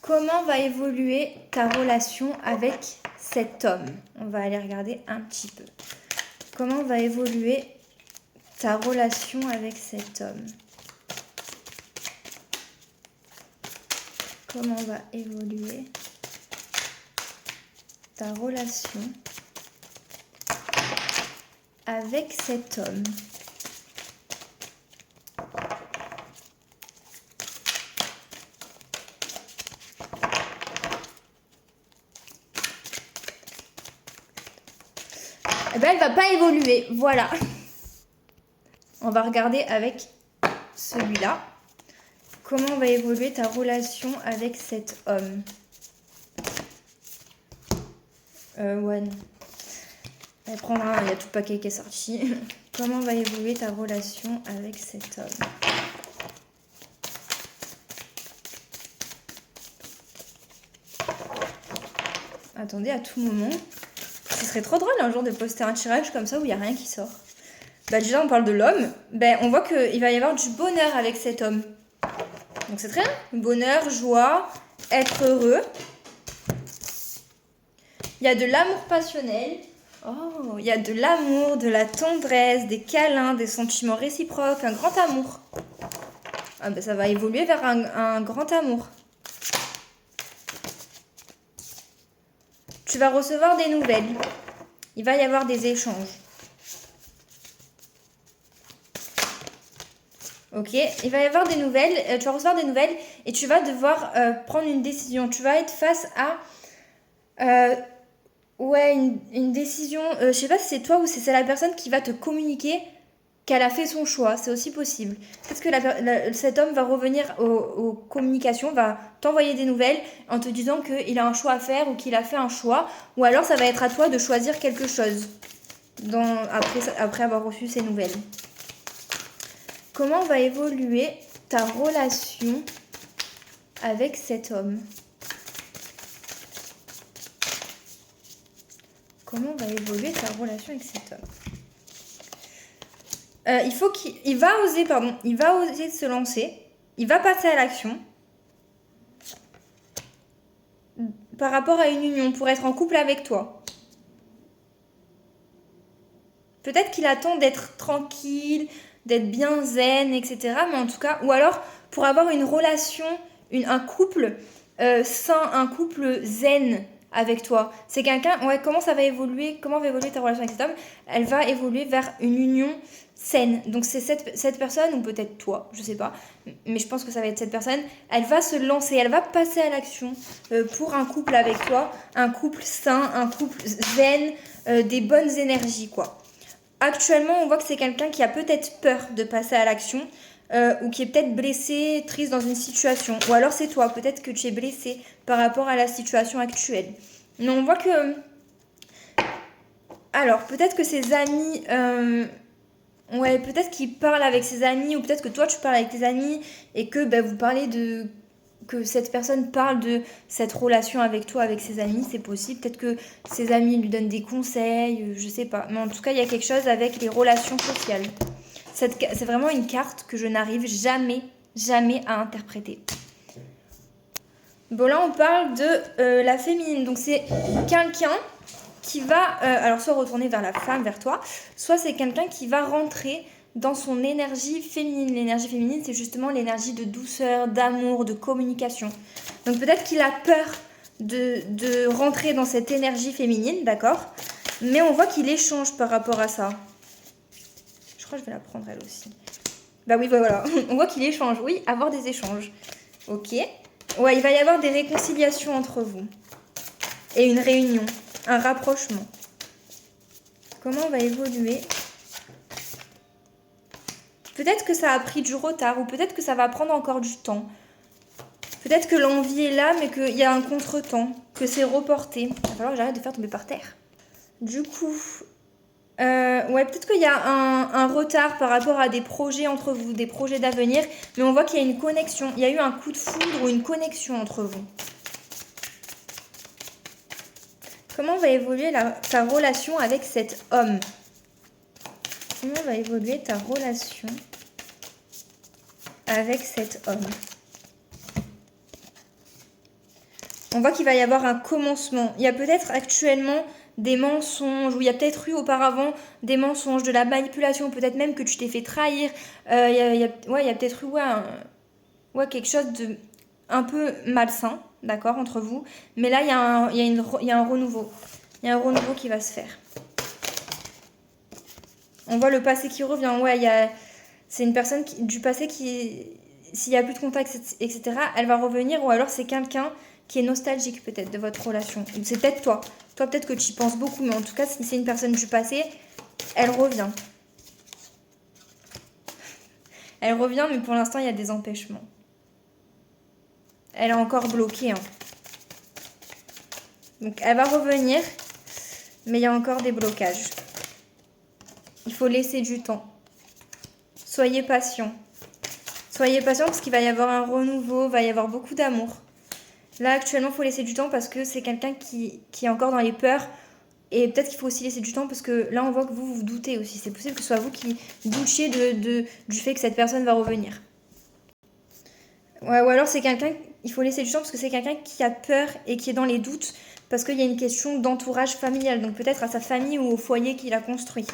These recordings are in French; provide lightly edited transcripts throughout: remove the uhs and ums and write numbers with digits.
Comment va évoluer ta relation avec cet homme? On va aller regarder un petit peu. Comment va évoluer ta relation avec cet homme? Comment va évoluer ta relation avec cet homme? Eh ben, elle va pas évoluer, voilà. On va regarder avec celui-là. Comment va évoluer ta relation avec cet homme? Ouais, non. Elle prendra, il y a tout le paquet qui est sorti. Comment va évoluer ta relation avec cet homme? Attendez, à tout moment. Ce serait trop drôle un jour de poster un tirage comme ça où il n'y a rien qui sort. Bah déjà, on parle de l'homme. Ben, on voit qu'il va y avoir du bonheur avec cet homme. Donc c'est très bien. Bonheur, joie, être heureux. Il y a de l'amour passionnel. Oh, il y a de l'amour, de la tendresse, des câlins, des sentiments réciproques, un grand amour. Ah ben ça va évoluer vers un grand amour. Tu vas recevoir des nouvelles. Il va y avoir des échanges. Ok, il va y avoir des nouvelles, tu vas recevoir des nouvelles et tu vas devoir prendre une décision. Tu vas être face à une décision. Je sais pas si c'est toi ou si c'est la personne qui va te communiquer qu'elle a fait son choix. C'est aussi possible. Peut-être que cet homme va revenir aux communications, va t'envoyer des nouvelles en te disant qu'il a un choix à faire ou qu'il a fait un choix. Ou alors ça va être à toi de choisir quelque chose après avoir reçu ces nouvelles. Comment va évoluer ta relation avec cet homme? Comment va évoluer ta relation avec cet homme? Il va oser se lancer. Il va passer à l'action par rapport à une union pour être en couple avec toi. Peut-être qu'il attend d'être tranquille, d'être bien zen, etc. Mais en tout cas, ou alors pour avoir une relation, un couple sain, un couple zen avec toi. C'est quelqu'un, comment va évoluer ta relation avec cet homme? Elle va évoluer vers une union saine. Donc c'est cette personne, ou peut-être toi, je sais pas, mais je pense que ça va être cette personne. Elle va se lancer, elle va passer à l'action pour un couple avec toi, un couple sain, un couple zen, des bonnes énergies, quoi. Actuellement, on voit que c'est quelqu'un qui a peut-être peur de passer à l'action ou qui est peut-être blessé, triste dans une situation. Ou alors c'est toi, peut-être que tu es blessé par rapport à la situation actuelle. Mais on voit que... Alors, peut-être que ses amis... peut-être qu'il parle avec ses amis ou peut-être que toi tu parles avec tes amis et que vous parlez de... que cette personne parle de cette relation avec toi, avec ses amis, c'est possible. Peut-être que ses amis lui donnent des conseils, je sais pas. Mais en tout cas, il y a quelque chose avec les relations sociales. C'est vraiment une carte que je n'arrive jamais à interpréter. Bon, là, on parle de la féminine. Donc, c'est quelqu'un qui va, alors soit retourner vers la femme, vers toi, soit c'est quelqu'un qui va rentrer dans son énergie féminine. L'énergie féminine, c'est justement l'énergie de douceur, d'amour, de communication. Donc peut-être qu'il a peur de rentrer dans cette énergie féminine, d'accord? Mais on voit qu'il échange par rapport à ça. Je crois que je vais la prendre elle aussi. Bah oui, voilà. On voit qu'il échange. Oui, avoir des échanges. Ok. Ouais, il va y avoir des réconciliations entre vous. Et une réunion. Un rapprochement. Comment on va évoluer? Peut-être que ça a pris du retard ou peut-être que ça va prendre encore du temps. Peut-être que l'envie est là mais qu'il y a un contretemps, que c'est reporté. Il va falloir que j'arrête de faire tomber par terre. Du coup, peut-être qu'il y a un retard par rapport à des projets entre vous, des projets d'avenir, mais on voit qu'il y a une connexion. Il y a eu un coup de foudre ou une connexion entre vous. Comment va évoluer ta relation avec cet homme? Comment va évoluer ta relation avec cet homme? On voit qu'il va y avoir un commencement. Il y a peut-être actuellement des mensonges, ou il y a peut-être eu auparavant des mensonges, de la manipulation, peut-être même que tu t'es fait trahir. Ouais, il y a peut-être eu ouais, quelque chose de un peu malsain, d'accord, entre vous. Mais là, il y a un renouveau. Il y a un renouveau qui va se faire. On voit le passé qui revient. Ouais, c'est une personne du passé qui, s'il n'y a plus de contact, etc., elle va revenir. Ou alors c'est quelqu'un qui est nostalgique peut-être de votre relation. C'est peut-être toi. Toi, peut-être que tu y penses beaucoup, mais en tout cas, si c'est une personne du passé, elle revient. Elle revient, mais pour l'instant, il y a des empêchements. Elle est encore bloquée. Hein. Donc, elle va revenir, mais il y a encore des blocages. Il faut laisser du temps. Soyez patient. Soyez patient parce qu'il va y avoir un renouveau, il va y avoir beaucoup d'amour. Là, actuellement, il faut laisser du temps parce que c'est quelqu'un qui est encore dans les peurs. Et peut-être qu'il faut aussi laisser du temps parce que là, on voit que vous doutez aussi. C'est possible que ce soit vous qui doutiez du fait que cette personne va revenir. Ouais, ou alors c'est quelqu'un, il faut laisser du temps parce que c'est quelqu'un qui a peur et qui est dans les doutes parce qu'il y a une question d'entourage familial. Donc peut-être à sa famille ou au foyer qu'il a construit.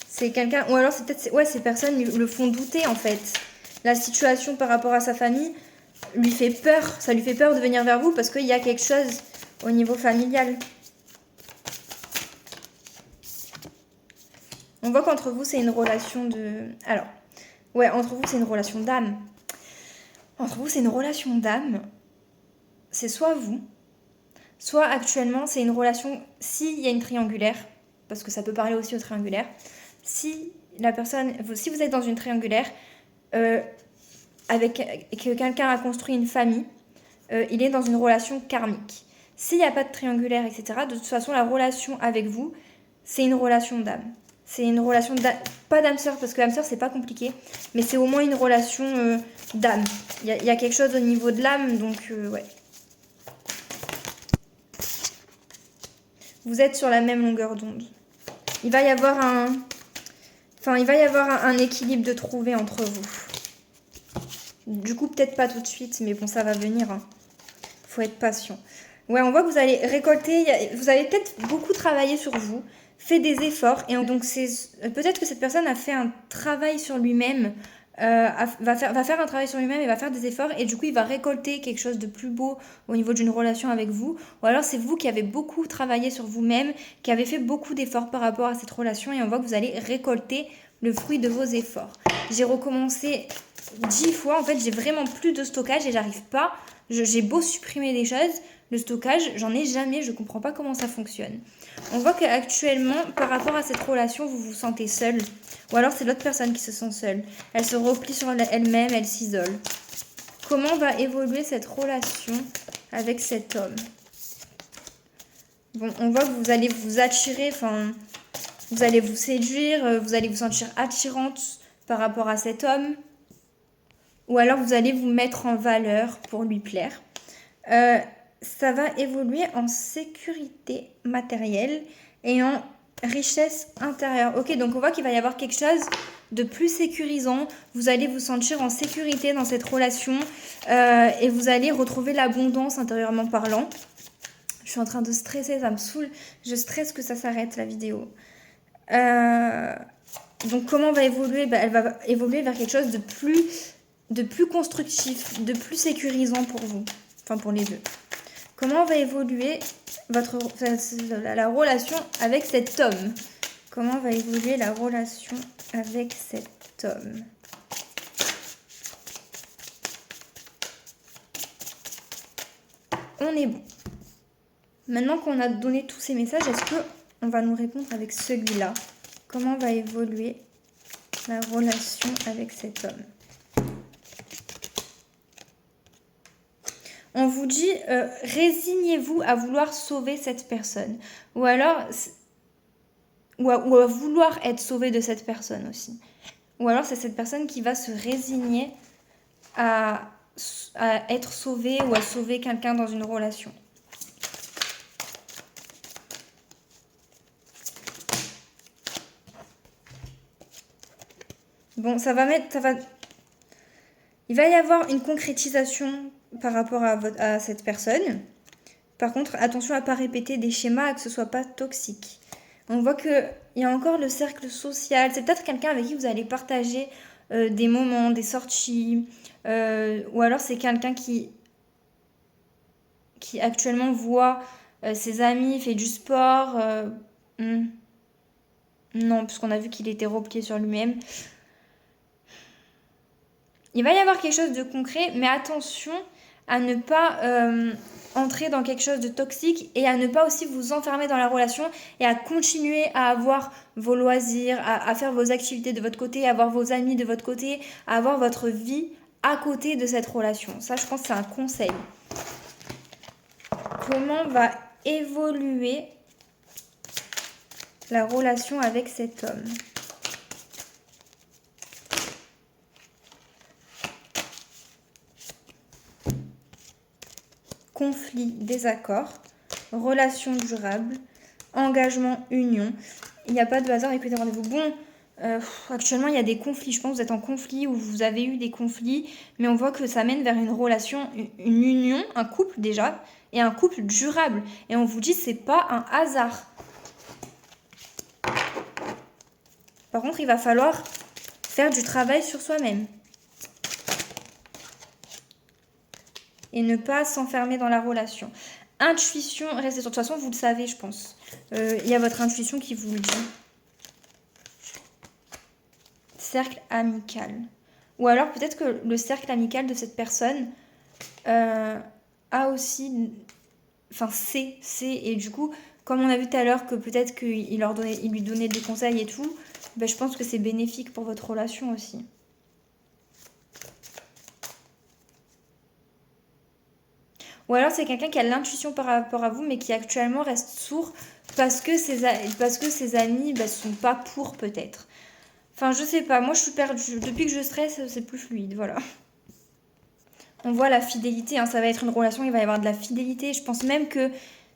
C'est quelqu'un, ou alors c'est peut-être, ouais, ces personnes le font douter en fait. La situation par rapport à sa famille lui fait peur. Ça lui fait peur de venir vers vous parce qu'il y a quelque chose au niveau familial. On voit qu'entre vous, c'est une relation de... Alors, ouais, entre vous, c'est une relation d'âme. Entre vous, c'est une relation d'âme. C'est soit vous, soit actuellement, c'est une relation... S'il y a une triangulaire, parce que ça peut parler aussi au triangulaire, si la personne... Si vous êtes dans une triangulaire, avec que quelqu'un a construit une famille, il est dans une relation karmique. S'il n'y a pas de triangulaire, etc., de toute façon, la relation avec vous, c'est une relation d'âme. C'est une relation d'âme, pas d'âme sœur, parce que l'âme sœur, c'est pas compliqué, mais c'est au moins une relation d'âme. Il y a quelque chose au niveau de l'âme, donc ouais. Vous êtes sur la même longueur d'onde. Il va y avoir un équilibre de trouver entre vous. Du coup, peut-être pas tout de suite, mais bon, ça va venir. Hein. Faut être patient. Ouais, on voit que vous allez récolter, vous allez peut-être beaucoup travailler sur vous, fait des efforts, et donc peut-être que cette personne a fait un travail sur lui-même, va faire un travail sur lui-même et va faire des efforts, et du coup il va récolter quelque chose de plus beau au niveau d'une relation avec vous, ou alors c'est vous qui avez beaucoup travaillé sur vous-même, qui avez fait beaucoup d'efforts par rapport à cette relation, et on voit que vous allez récolter le fruit de vos efforts. J'ai recommencé 10 fois, en fait j'ai vraiment plus de stockage et j'arrive pas, j'ai beau supprimer des choses, le stockage, j'en ai jamais, je comprends pas comment ça fonctionne. On voit qu'actuellement, par rapport à cette relation, vous vous sentez seul. Ou alors c'est l'autre personne qui se sent seule. Elle se replie sur elle-même, elle s'isole. Comment va évoluer cette relation avec cet homme? Bon, on voit que vous allez vous attirer, vous allez vous séduire, vous allez vous sentir attirante par rapport à cet homme. Ou alors vous allez vous mettre en valeur pour lui plaire. Ça va évoluer en sécurité matérielle et en richesse intérieure. Ok, donc on voit qu'il va y avoir quelque chose de plus sécurisant. Vous allez vous sentir en sécurité dans cette relation et vous allez retrouver l'abondance intérieurement parlant. Je suis en train de stresser, ça me saoule. Je stresse que ça s'arrête la vidéo. Donc comment va évoluer? Elle va évoluer vers quelque chose de plus constructif, de plus sécurisant pour vous. Enfin pour les deux. Comment va évoluer la relation avec cet homme? Comment va évoluer la relation avec cet homme? On est bon. Maintenant qu'on a donné tous ces messages, est-ce qu'on va nous répondre avec celui-là? Comment va évoluer la relation avec cet homme? On vous dit, résignez-vous à vouloir sauver cette personne. Ou alors, ou à vouloir être sauvé de cette personne aussi. Ou alors, c'est cette personne qui va se résigner à être sauvée ou à sauver quelqu'un dans une relation. Bon, il va y avoir une concrétisation par rapport à cette personne. Par contre, attention à ne pas répéter des schémas, que ce ne soit pas toxique. On voit qu'il y a encore le cercle social. C'est peut-être quelqu'un avec qui vous allez partager des moments, des sorties. Ou alors c'est quelqu'un qui actuellement voit ses amis, fait du sport. Non, puisqu'on a vu qu'il était replié sur lui-même. Il va y avoir quelque chose de concret, mais attention à ne pas entrer dans quelque chose de toxique et à ne pas aussi vous enfermer dans la relation et à continuer à avoir vos loisirs, à faire vos activités de votre côté, à avoir vos amis de votre côté, à avoir votre vie à côté de cette relation. Ça, je pense que c'est un conseil. Comment va évoluer la relation avec cet homme ? Conflit, désaccord, relation durable, engagement, union. Il n'y a pas de hasard avec les rendez-vous. Bon, actuellement, il y a des conflits. Je pense que vous êtes en conflit ou vous avez eu des conflits, mais on voit que ça mène vers une relation, une union, un couple déjà, et un couple durable. Et on vous dit, c'est pas un hasard. Par contre, il va falloir faire du travail sur soi-même. Et ne pas s'enfermer dans la relation. Intuition, restez sur. De toute façon, vous le savez, je pense. Il y a votre intuition qui vous le dit. Cercle amical. Ou alors, peut-être que le cercle amical de cette personne a aussi... Enfin, c'est. Et du coup, comme on a vu tout à l'heure que peut-être qu'il lui donnait des conseils et tout, ben, je pense que c'est bénéfique pour votre relation aussi. Ou alors c'est quelqu'un qui a l'intuition par rapport à vous, mais qui actuellement reste sourd parce que ses amis ne sont pas pour peut-être. Enfin, je sais pas, moi je suis perdue. Depuis que je stresse, c'est plus fluide, voilà. On voit la fidélité, hein, ça va être une relation, il va y avoir de la fidélité. Je pense même que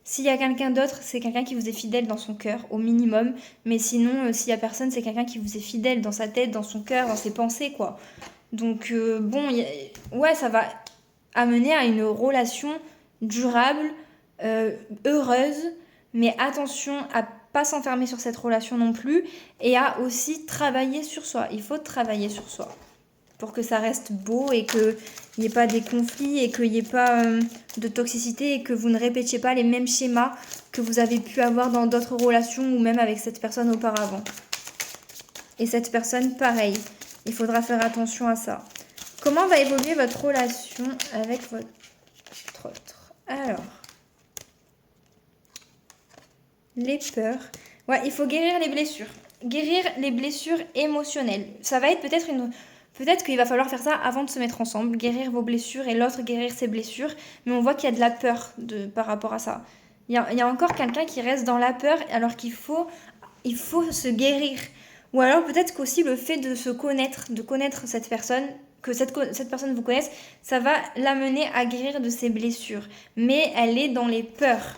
s'il y a quelqu'un d'autre, c'est quelqu'un qui vous est fidèle dans son cœur, au minimum. Mais sinon, s'il y a personne, c'est quelqu'un qui vous est fidèle dans sa tête, dans son cœur, dans ses pensées, quoi. Donc, bon, ouais, ça va amener à une relation durable, heureuse, mais attention à pas s'enfermer sur cette relation non plus et à aussi travailler sur soi. Il faut travailler sur soi pour que ça reste beau et qu'il n'y ait pas des conflits et qu'il n'y ait pas de toxicité et que vous ne répétiez pas les mêmes schémas que vous avez pu avoir dans d'autres relations ou même avec cette personne auparavant. Et cette personne, pareil, il faudra faire attention à ça. Comment va évoluer votre relation avec votre autre ? Alors, les peurs. Ouais, il faut guérir les blessures. Guérir les blessures émotionnelles. Ça va être peut-être qu'il va falloir faire ça avant de se mettre ensemble. Guérir vos blessures et l'autre guérir ses blessures. Mais on voit qu'il y a de la peur par rapport à ça. Il y a encore quelqu'un qui reste dans la peur alors qu'il faut se guérir. Ou alors peut-être qu'aussi le fait de se connaître, de connaître cette personne, que cette personne vous connaisse, ça va l'amener à guérir de ses blessures. Mais elle est dans les peurs.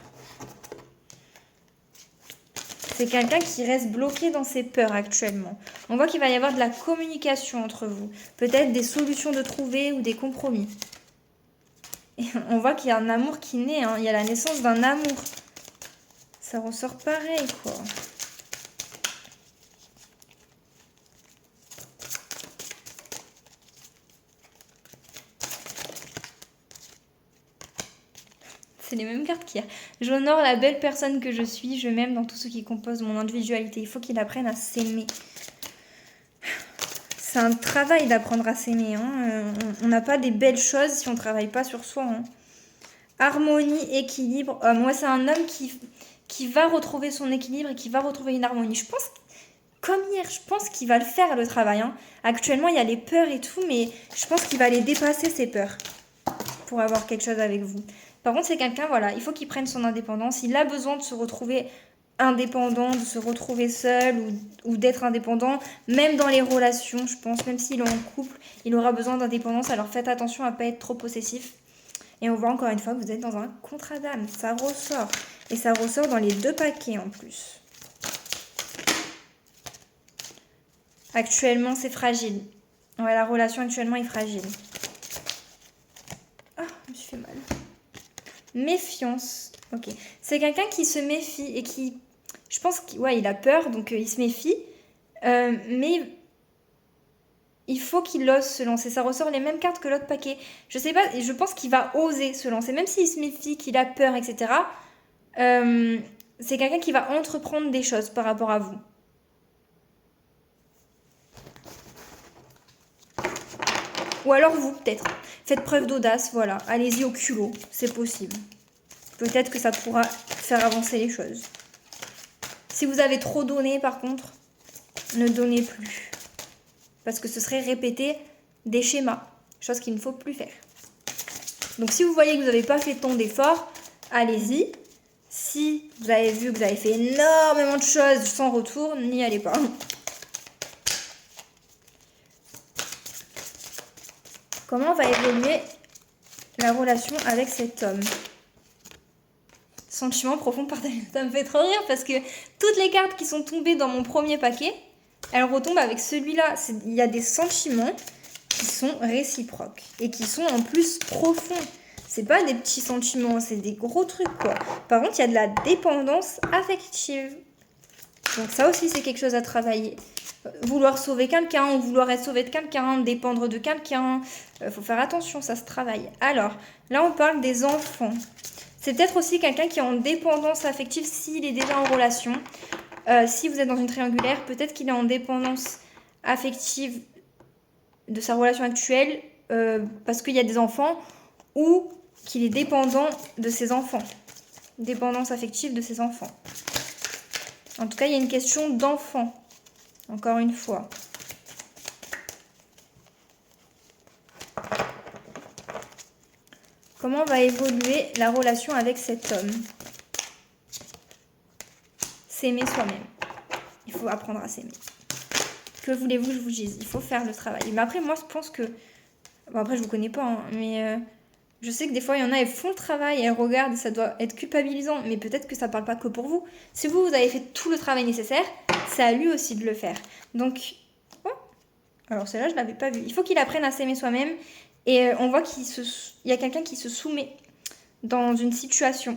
C'est quelqu'un qui reste bloqué dans ses peurs actuellement. On voit qu'il va y avoir de la communication entre vous. Peut-être des solutions de trouver ou des compromis. Et on voit qu'il y a un amour qui naît. Hein. Il y a la naissance d'un amour. Ça ressort pareil, quoi. C'est les mêmes cartes qu'il y a. J'honore la belle personne que je suis. Je m'aime dans tout ce qui compose mon individualité. Il faut qu'il apprenne à s'aimer. C'est un travail d'apprendre à s'aimer. Hein. On n'a pas des belles choses si on ne travaille pas sur soi. Hein. Harmonie, équilibre. Moi, c'est un homme qui va retrouver son équilibre et qui va retrouver une harmonie. Je pense, comme hier, je pense qu'il va le faire, le travail. Hein. Actuellement, il y a les peurs et tout, mais je pense qu'il va les dépasser, ces peurs, pour avoir quelque chose avec vous. Par contre, c'est quelqu'un, voilà, il faut qu'il prenne son indépendance. Il a besoin de se retrouver indépendant, de se retrouver seul ou d'être indépendant, même dans les relations, je pense, même s'il est en couple, il aura besoin d'indépendance. Alors faites attention à ne pas être trop possessif. Et on voit encore une fois que vous êtes dans un contrat d'âme. Ça ressort. Et ça ressort dans les 2 paquets en plus. Actuellement, c'est fragile. Ouais, la relation actuellement est fragile. Oh, me suis fait mal. Méfiance. Ok. C'est quelqu'un qui se méfie et qui... Je pense qu'il a peur, donc il se méfie. Mais il faut qu'il ose se lancer. Ça ressort les mêmes cartes que l'autre paquet. Je sais pas, et je pense qu'il va oser se lancer. Même s'il se méfie, qu'il a peur, etc. C'est quelqu'un qui va entreprendre des choses par rapport à vous. Ou alors vous, peut-être. Faites preuve d'audace, voilà. Allez-y au culot, c'est possible. Peut-être que ça pourra faire avancer les choses. Si vous avez trop donné, par contre, ne donnez plus. Parce que ce serait répéter des schémas. Chose qu'il ne faut plus faire. Donc si vous voyez que vous n'avez pas fait tant d'efforts, allez-y. Si vous avez vu que vous avez fait énormément de choses sans retour, n'y allez pas. Comment va évoluer la relation avec cet homme? Sentiment profond partagé. Ça me fait trop rire parce que toutes les cartes qui sont tombées dans mon premier paquet, elles retombent avec celui-là. Il y a des sentiments qui sont réciproques et qui sont en plus profonds. C'est pas des petits sentiments, c'est des gros trucs quoi. Par contre, il y a de la dépendance affective. Donc ça aussi, c'est quelque chose à travailler. Vouloir sauver quelqu'un ou vouloir être sauvé de quelqu'un, dépendre de quelqu'un. Faut faire attention, ça se travaille. Alors, là, on parle des enfants. C'est peut-être aussi quelqu'un qui est en dépendance affective s'il est déjà en relation. Si vous êtes dans une triangulaire, peut-être qu'il est en dépendance affective de sa relation actuelle parce qu'il y a des enfants ou qu'il est dépendant de ses enfants. Dépendance affective de ses enfants. En tout cas, il y a une question d'enfant. Encore une fois. Comment va évoluer la relation avec cet homme? S'aimer soi-même. Il faut apprendre à s'aimer. Que voulez-vous que je vous dise? Il faut faire le travail. Mais après, moi, je pense que... Bon, après, je vous connais pas, hein, mais je sais que des fois, il y en a, elles font le travail, elles regardent, et ça doit être culpabilisant. Mais peut-être que ça parle pas que pour vous. Si vous avez fait tout le travail nécessaire, c'est à lui aussi de le faire. Donc, oh, alors celle-là, je l'avais pas vue. Il faut qu'il apprenne à s'aimer soi-même. Et on voit qu'il y a quelqu'un qui se soumet dans une situation.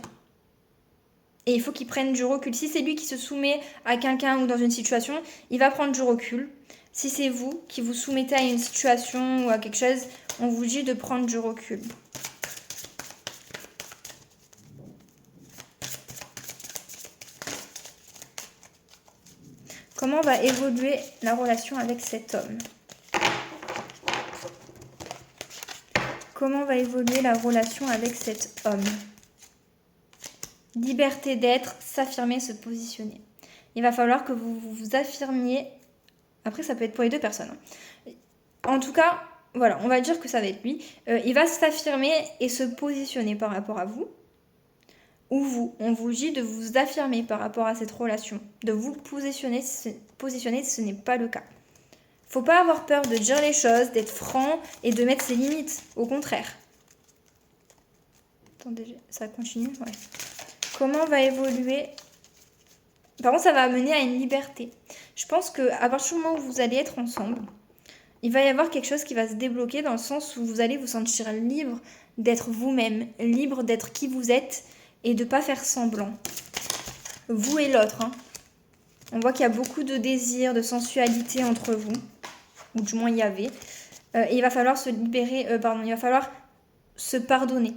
Et il faut qu'il prenne du recul. Si c'est lui qui se soumet à quelqu'un ou dans une situation, il va prendre du recul. Si c'est vous qui vous soumettez à une situation ou à quelque chose, on vous dit de prendre du recul. Comment va évoluer la relation avec cet homme? Comment va évoluer la relation avec cet homme? Liberté d'être, s'affirmer, se positionner. Il va falloir que vous vous affirmiez. Après, ça peut être pour les deux personnes. En tout cas, voilà, on va dire que ça va être lui. Il va s'affirmer et se positionner par rapport à vous. Ou vous, on vous dit de vous affirmer par rapport à cette relation. De vous positionner, ce n'est pas le cas. Faut pas avoir peur de dire les choses, d'être franc et de mettre ses limites. Au contraire. Attendez, ça continue? Ouais. Comment va évoluer? Par contre, ça va amener à une liberté. Je pense qu'à partir du moment où vous allez être ensemble, il va y avoir quelque chose qui va se débloquer dans le sens où vous allez vous sentir libre d'être vous-même, libre d'être qui vous êtes et de ne pas faire semblant. Vous et l'autre. Hein. On voit qu'il y a beaucoup de désir, de sensualité entre vous. Ou du moins il y avait. Et il va falloir se libérer, il va falloir se pardonner.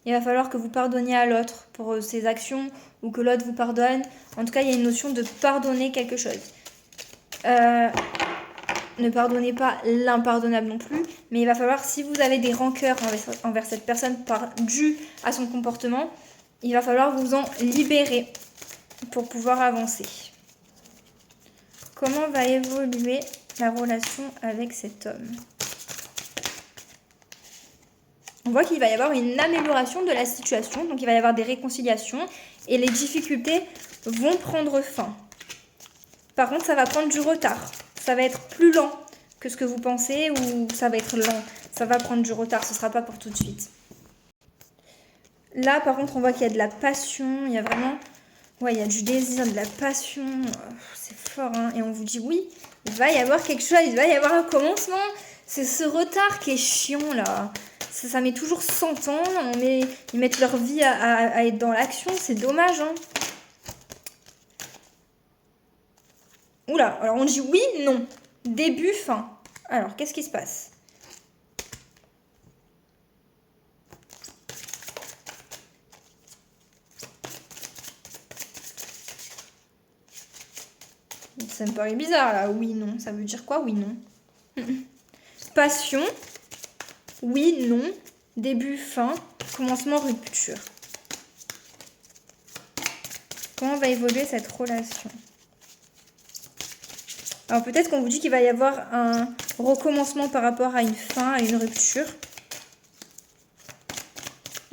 Il va falloir que vous pardonniez à l'autre pour ses actions ou que l'autre vous pardonne. En tout cas, il y a une notion de pardonner quelque chose. Ne pardonnez pas l'impardonnable non plus, mais il va falloir, si vous avez des rancœurs envers cette personne dû à son comportement, il va falloir vous en libérer pour pouvoir avancer. Comment va évoluer la relation avec cet homme? On voit qu'il va y avoir une amélioration de la situation, donc il va y avoir des réconciliations et les difficultés vont prendre fin. Par contre, ça va prendre du retard. Ça va être plus lent que ce que vous pensez ou ça va être lent. Ça va prendre du retard, ce ne sera pas pour tout de suite. Là, par contre, on voit qu'il y a de la passion, il y a vraiment... Ouais, il y a du désir, de la passion, c'est fort, hein. Et on vous dit oui, il va y avoir quelque chose, il va y avoir un commencement. C'est ce retard qui est chiant, là. ça met toujours 100 ans. Ils mettent leur vie à être dans l'action. C'est dommage, hein. Oula, alors on dit oui, non. Début, fin. Alors, qu'est-ce qui se passe? Ça me paraît bizarre, là. Oui, non. Ça veut dire quoi? Oui, non. Passion. Oui, non. Début, fin. Commencement, rupture. Comment va évoluer cette relation? Alors peut-être qu'on vous dit qu'il va y avoir un recommencement par rapport à une fin, à une rupture.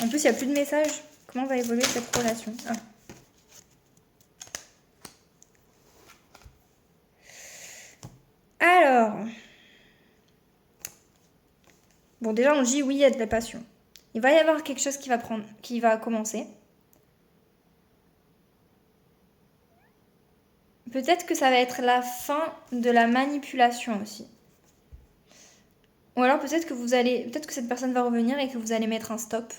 En plus, il n'y a plus de message. Comment va évoluer cette relation? Alors. Bon, déjà, on dit oui, il y a de la passion. Il va y avoir quelque chose qui va commencer. Peut-être que ça va être la fin de la manipulation aussi. Ou alors peut-être que cette personne va revenir et que vous allez mettre un stop.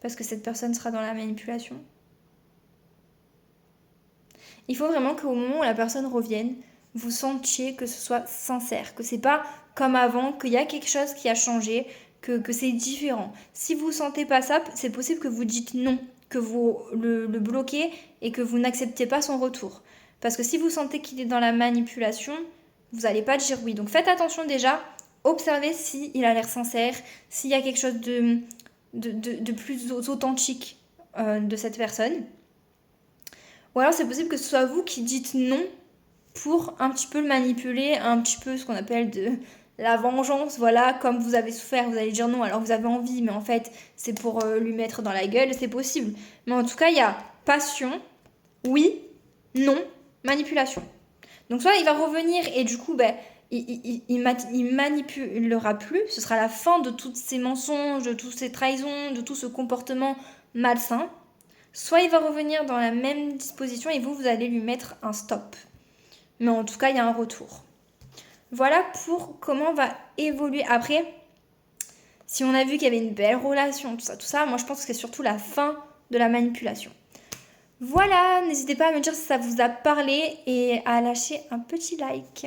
Parce que cette personne sera dans la manipulation. Il faut vraiment qu'au moment où la personne revienne, vous sentiez que ce soit sincère. Que c'est pas comme avant, qu'il y a quelque chose qui a changé, que c'est différent. Si vous sentez pas ça, c'est possible que vous dites non, que vous le bloquez et que vous n'acceptez pas son retour. Parce que si vous sentez qu'il est dans la manipulation, vous n'allez pas dire oui. Donc faites attention déjà, observez s'il a l'air sincère, s'il y a quelque chose de plus authentique de cette personne. Ou alors c'est possible que ce soit vous qui dites non pour un petit peu le manipuler, un petit peu ce qu'on appelle de la vengeance. Voilà, comme vous avez souffert, vous allez dire non, alors vous avez envie, mais en fait c'est pour lui mettre dans la gueule, c'est possible. Mais en tout cas, il y a passion, oui, non, manipulation. Donc soit il va revenir et du coup, il manipulera plus. Ce sera la fin de tous ces mensonges, de toutes ces trahisons, de tout ce comportement malsain. Soit il va revenir dans la même disposition et vous allez lui mettre un stop. Mais en tout cas, il y a un retour. Voilà pour comment va évoluer. Après, si on a vu qu'il y avait une belle relation, tout ça, moi je pense que c'est surtout la fin de la manipulation. Voilà, n'hésitez pas à me dire si ça vous a parlé et à lâcher un petit like.